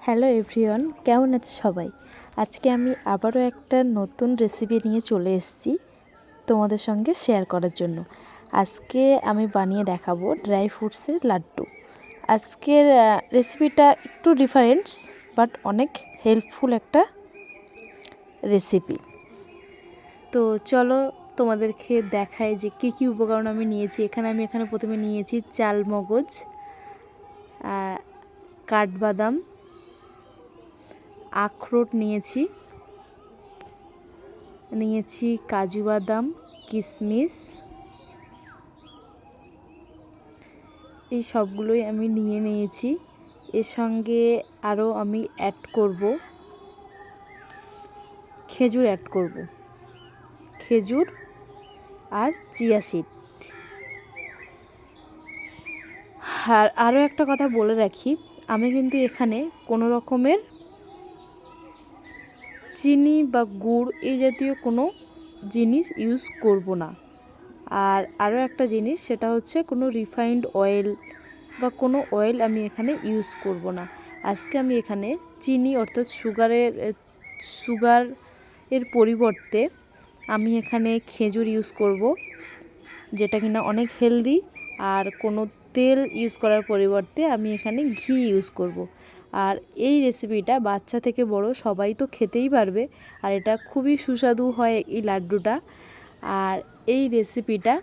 Hello everyone, কেমন আছে সবাই? আজকে আমি আবারও একটা নতুন রেসিপি নিয়ে চলে এসেছি তোমাদের সঙ্গে শেয়ার করার জন্য। আজকে আমি বানিয়ে দেখাবো ড্রাই ফ্রুটসের লাড্ডু। আজকের রেসিপিটা একটু ডিফারেন্ট বাট অনেক হেল্পফুল একটা রেসিপি। তো চলো তোমাদেরকে দেখাই যে কী কী উপকরণ আমি নিয়েছি। এখানে প্রথমে নিয়েছি চালমগজ, কাঠবাদাম, আখরোট নিয়েছি কাজু বাদাম, কিশমিশ, এই সবগুলোই আমি নিয়েছি। এর সঙ্গে আরও আমি খেজুর অ্যাড করব, খেজুর আর চিয়া সিড। আর আরও একটা কথা বলে রাখি, আমি কিন্তু এখানে কোনো রকমের চিনি বা গুড় এই জাতীয় কোনো জিনিস ইউজ করব না। আর আরও একটা জিনিস, সেটা হচ্ছে কোনো রিফাইন্ড অয়েল বা কোনো অয়েল আমি এখানে ইউজ করব না। আজকে আমি এখানে চিনি অর্থাৎ সুগারের পরিবর্তে আমি এখানে খেজুর ইউজ করব, যেটা কিনা অনেক হেলদি। আর কোনো তেল ইউজ করার পরিবর্তে আমি এখানে ঘি ইউজ করব। আর এই রেসিপিটা বাচ্চা থেকে বড় সবাই তো খেতেই পারবে, আর এটা খুবই সুস্বাদু হয় এই লাড্ডুটা। আর এই রেসিপিটা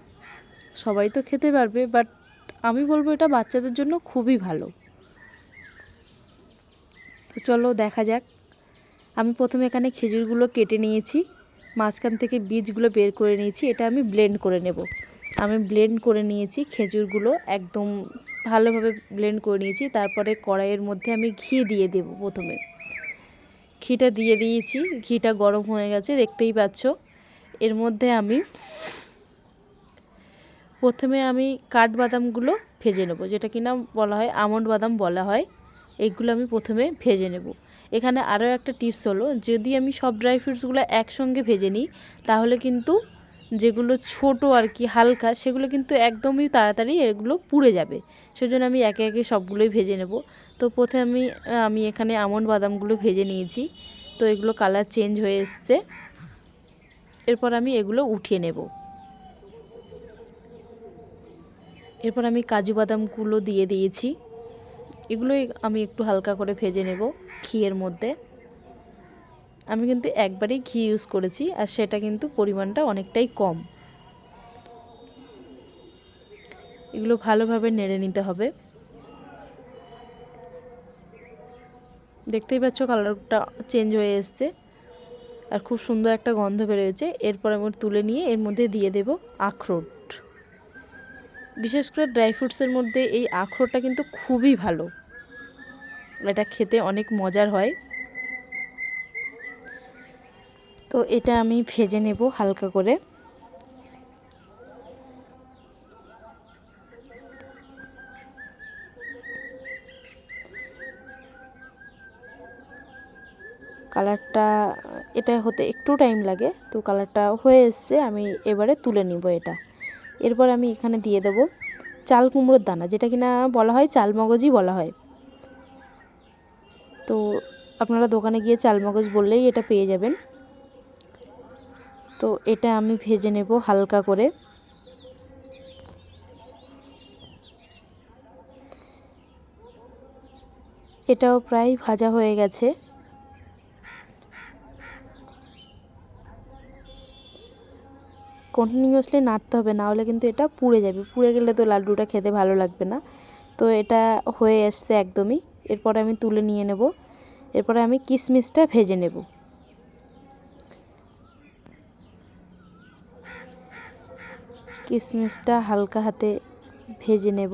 সবাই তো খেতে পারবে, বাট আমি বলবো এটা বাচ্চাদের জন্য খুবই ভালো। তো চলো দেখা যাক। আমি প্রথমে এখানে খেজুরগুলো কেটে নিয়েছি, মাঝখান থেকে বীজগুলো বের করে নিয়েছি। এটা আমি ব্লেন্ড করে নেব। আমি ব্লেন্ড করে নিয়েছি খেজুরগুলো, একদম ভালোভাবে ব্লেন্ড করে নিয়েছি। তারপরে কড়াইয়ের মধ্যে আমি ঘি দিয়ে দেব। প্রথমে ঘিটা দিয়ে দিয়েছি, ঘিটা গরম হয়ে গেছে দেখতেই পাচ্ছ। এর মধ্যে প্রথমে আমি কাঠবাদামগুলো ভেজে নেব, যেটা কিনা বলা হয় আমন্ড বাদাম বলা হয়। এইগুলো আমি প্রথমে ভেজে নেব। এখানে আরও একটা টিপস হলো, যদি আমি সব ড্রাই ফ্রুটসগুলো একসঙ্গে ভেজে নিই তাহলে কিন্তু যেগুলো ছোট আর কি হালকা, সেগুলো কিন্তু একদমই তাড়াতাড়ি এগুলো পুড়ে যাবে। সেজন্য আমি একে একে সবগুলোই ভেজে নেব। তো প্রথমে আমি এখানে আমন্ড বাদামগুলো ভেজে নিয়েছি। তো এগুলো কালার চেঞ্জ হয়ে এসছে। এরপর আমি এগুলো উঠিয়ে নেব। এরপর আমি কাজু বাদামগুলো দিয়ে দিয়েছি। এগুলোই আমি একটু হালকা করে ভেজে নেব ঘিয়ের মধ্যে। আমি কিন্তু একবারেই ঘি ইউজ করেছি, আর সেটা কিন্তু পরিমাণটা অনেকটাই কম। এগুলো ভালোভাবে নেড়ে নিতে হবে। দেখতেই পাচ্ছ কালারটা চেঞ্জ হয়ে এসছে, আর খুব সুন্দর একটা গন্ধ বেরোয়েছে। এরপর আমি তুলে নিয়ে এর মধ্যে দিয়ে দেব আখরোট। বিশেষ করে ড্রাই ফ্রুটসের মধ্যে এই আখরোটটা কিন্তু খুবই ভালো, এটা খেতে অনেক মজার হয়। তো এটা আমি ভেজে নেব হালকা করে। কালারটা এটা হতে একটু টাইম লাগে, তো কালারটা হয়ে এসছে। আমি এবারে তুলে নিব এটা। এরপর আমি এখানে দিয়ে দেব চাল কুমড়োর দানা, যেটা কিনা বলা হয় চালমগজই বলা হয়। তো আপনারা দোকানে গিয়ে চালমগজ বললেই এটা পেয়ে যাবেন। তো এটা আমি ভেজে নেব হালকা করে। এটাও প্রায় ভাজা হয়ে গেছে। কন্টিনিউয়াসলি নাড়তে হবে, না হলে কিন্তু এটা পুড়ে যাবে। পুড়ে গেলে তো লাড্ডুটা খেতে ভালো লাগবে না। তো এটা হয়ে আসছে একদমই। এরপরে আমি তুলে নিয়ে নেব। এরপরে আমি কিশমিশটা ভেজে নেব। কিশমিশটা হালকা হাতে ভেজে নেব।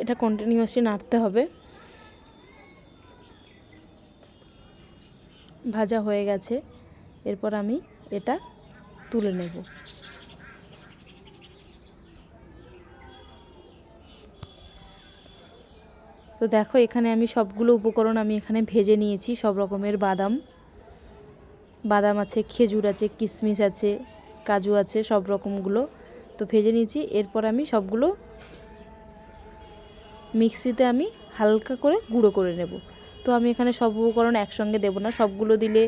এটা কন্টিনিউয়াসলি নাড়তে হবে। ভাজা হয়ে গেছে। এরপর আমি এটা তুলে নেব। তো দেখো এখানে আমি সবগুলো উপকরণ আমি এখানে ভেজে নিয়েছি। সব রকমের বাদাম আছে, খেজুর আছে, কিশমিশ আছে, কাজু আছে, সব রকমগুলো। তো ভেজে নিয়েছি। এরপর আমি সবগুলো মিক্সিতে আমি হালকা করে গুঁড়ো করে নেব। তো আমি এখানে সব উপকরণ একসঙ্গে দেব না, সবগুলো দিলে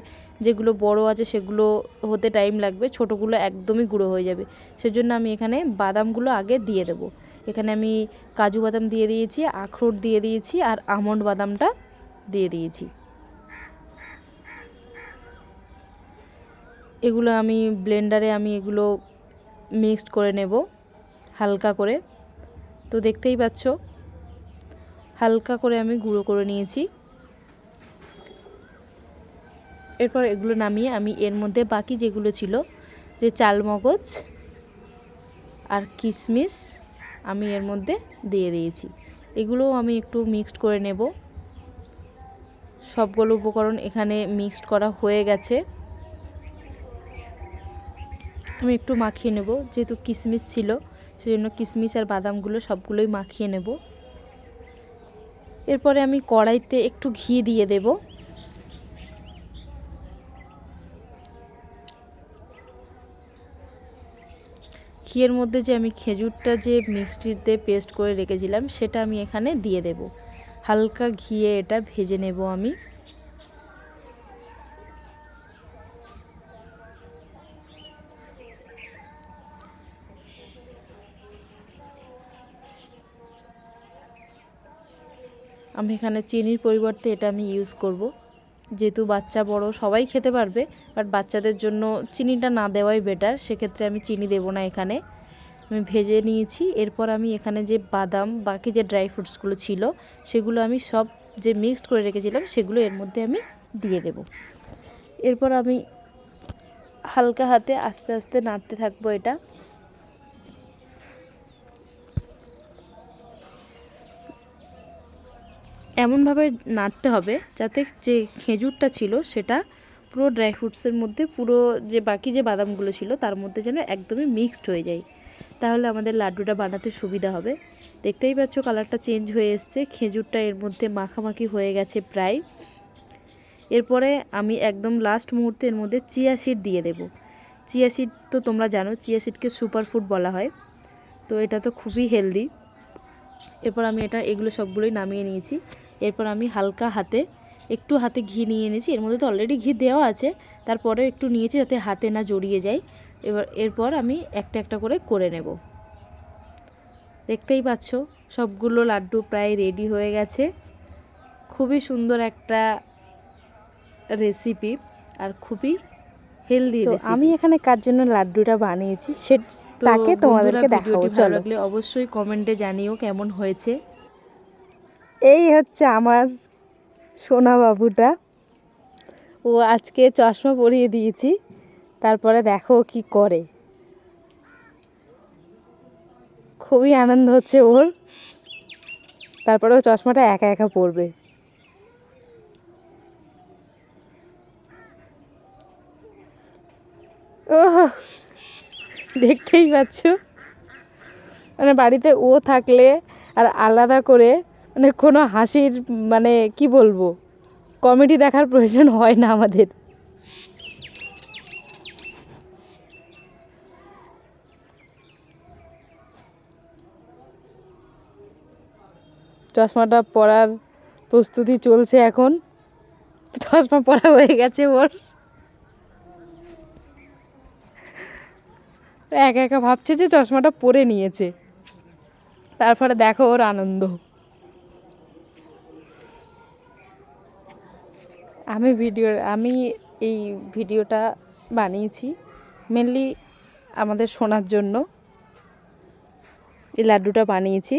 যেগুলো বড় আছে সেগুলো হতে টাইম লাগবে, ছোটোগুলো একদমই গুঁড়ো হয়ে যাবে। সেজন্য আমি এখানে বাদামগুলো আগে দিয়ে দেব। এখানে আমি কাজু বাদাম দিয়ে দিয়েছি, আখরোট দিয়ে দিয়েছি, আর আমন্ড বাদামটা দিয়ে দিয়েছি। এগুলো আমি ব্লেন্ডারে আমি এগুলো মিক্সড করে নেব হালকা করে। তো দেখতেই পাচ্ছ হালকা করে আমি গুঁড়ো করে নিয়েছি। এরপর এগুলো নামিয়ে আমি এর মধ্যে বাকি যেগুলো ছিল, যে চালমগজ আর কিশমিশ, আমি এর মধ্যে দিয়ে দিয়েছি। এগুলোও আমি একটু মিক্সড করে নেব। সবগুলো উপকরণ এখানে মিক্সড করা হয়ে গেছে। আমি একটু মাখিয়ে নেব, যেহেতু কিশমিশ ছিল সেজন্য কিশমিশ আর বাদামগুলো সবগুলোই মাখিয়ে নেব। এরপরে আমি কড়াইতে একটু ঘি দিয়ে দেব। ঘিয়ের মধ্যে যে আমি খেজুরটা যে মিক্সিতে পেস্ট করে রেখেছিলাম সেটা আমি এখানে দিয়ে দেব। হালকা ঘিয়ে এটা ভেজে নেব আমি। আমি এখানে চিনির পরিবর্তে এটা আমি ইউজ করব, যেহেতু বাচ্চা বড় সবাই খেতে পারবে, বাট বাচ্চাদের জন্য চিনিটা না দেওয়াই বেটার। সেক্ষেত্রে আমি চিনি দেব না এখানে। আমি ভেজে নিয়েছি। এরপর আমি এখানে যে বাদাম বাকি যে ড্রাই ফ্রুটসগুলো ছিল সেগুলো আমি সব যে মিক্সড করে রেখেছিলাম সেগুলো এর মধ্যে আমি দিয়ে দেব। এরপর আমি হালকা হাতে আস্তে আস্তে নাড়তে থাকবো। এটা এমনভাবে নাড়তে হবে যাতে যে খেজুরটা ছিল সেটা পুরো ড্রাই ফ্রুটসের মধ্যে, পুরো যে বাকি যে বাদামগুলো ছিল তার মধ্যে যেন একদমই মিক্সড হয়ে যায়, তাহলে আমাদের লাড্ডুটা বানাতে সুবিধা হবে। দেখতেই পাচ্ছ কালারটা চেঞ্জ হয়ে এসছে, খেজুরটা এর মধ্যে মাখামাখি হয়ে গেছে প্রায়। এরপরে আমি একদম লাস্ট মুহূর্তে এর মধ্যে চিয়া সিড দিয়ে দেব। চিয়া সিড তো তোমরা জানো, চিয়া সিডকে সুপারফুড বলা হয়, তো এটা তো খুবই হেলদি। এরপর আমি এগুলো সবগুলোই নামিয়ে নিয়েছি। এরপর আমি হালকা হাতে হাতে ঘি নিয়ে নিয়েছি। এর মধ্যে তো অলরেডি ঘি দেওয়া আছে, তারপরে একটু নিয়েছি যাতে হাতে না জড়িয়ে যায়। এরপর আমি একটা একটা করে নেব। দেখতেই পাচ্ছ সবগুলো লাড্ডু প্রায় রেডি হয়ে গেছে। খুবই সুন্দর একটা রেসিপি আর খুবই হেলদি রেসিপি। আমি এখানে কার জন্য লাড্ডুটা বানিয়েছি সেটাকে তোমাদেরকে দেখাবো। ভালো লাগলে অবশ্যই কমেন্টে জানিও কেমন হয়েছে। এই হচ্ছে আমার সোনা বাবুটা, ও আজকে চশমা পরিয়ে দিয়েছি, তারপরে দেখো কি করে। খুবই আনন্দ হচ্ছে ওর, তারপরে ও চশমাটা একা একা পরবে। ও দেখতেই পাচ্ছ, মানে বাড়িতে ও থাকলে আর আলাদা করে মানে কোনো হাসির মানে কি বলবো, কমেডি দেখার প্রয়োজন হয় না আমাদের। চশমাটা পরার প্রস্তুতি চলছে এখন। চশমা পরা হয়ে গেছে ওর, একা একা ভাবছে যে চশমাটা পরে নিয়েছে। তারপরে দেখো ওর আনন্দ। আমি এই ভিডিওটা বানিয়েছি মেনলি আমাদের শোনার জন্য, এই লাড্ডুটা বানিয়েছি।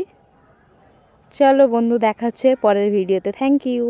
চলো বন্ধু, দেখা হচ্ছে পরের ভিডিওতে। Thank you.